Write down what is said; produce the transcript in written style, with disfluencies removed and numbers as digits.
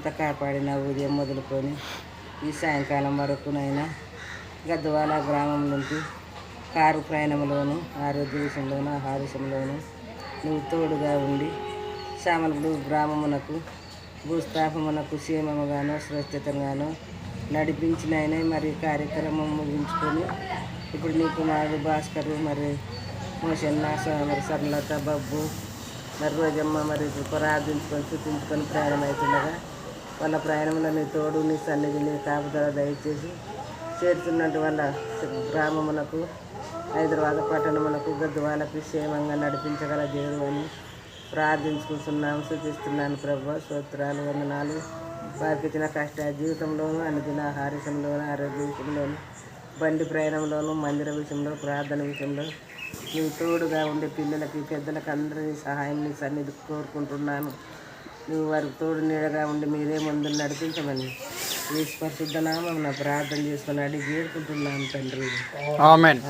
అంతా కాపాడిన ఉదయం మొదలుకొని ఈ సాయంకాలం వరకునైనా గద్వాల గ్రామం నుండి కారు ప్రయాణంలోను ఆరోగ్య విషయంలోను ఆహార విషయంలోను నువ్వు తోడుగా ఉండి సామలగూడు గ్రామమునకు భూస్థాపమునకు క్షేమముగాను సురక్షితంగాను నడిపించినైనా మరి కార్యక్రమం ముగించుకొని ఇప్పుడు నీ కుమారుడు భాస్కరు మరి మోషన్న మరి సరళత బబ్బు మరి రోజమ్మ మరి ప్రార్థించుకొని చుట్టించుకొని ప్రయాణం అవుతుండగా వాళ్ళ ప్రయాణంలో నీ తోడు నీ సన్నిధి నీ కాపుదల దయచేసి చేరుతున్నట్టు వాళ్ళ గ్రామమునకు హైదరాబాద్ పట్టణమునకు గద్వాలకు క్షేమంగా నడిపించగల దేవుడు అని ప్రార్థించుకుంటున్నాము సూచిస్తున్నాను ప్రభు స్తోత్రాలు వందనాలు వారికి ఇచ్చిన కష్ట జీవితంలోనూ అనుదిన ఆహార విషయంలోనూ ఆరోగ్య విషయంలోనూ బండి ప్రయాణంలోనూ మందిర విషయంలో ప్రార్థన విషయంలో నువ్వు తోడుగా ఉండే పిల్లలకి పెద్దలకు అందరినీ సహాయం నీ సన్నిధి కోరుకుంటున్నాను. నువ్వు వారికి తోడు నీడగా ఉండి మీరే ముందు నడిపించమని ఈ పరిశుద్ధ నామం ప్రార్థన చేసుకుని అడిగి వేడుకుంటున్నాను తండ్రి. ఆమేన్.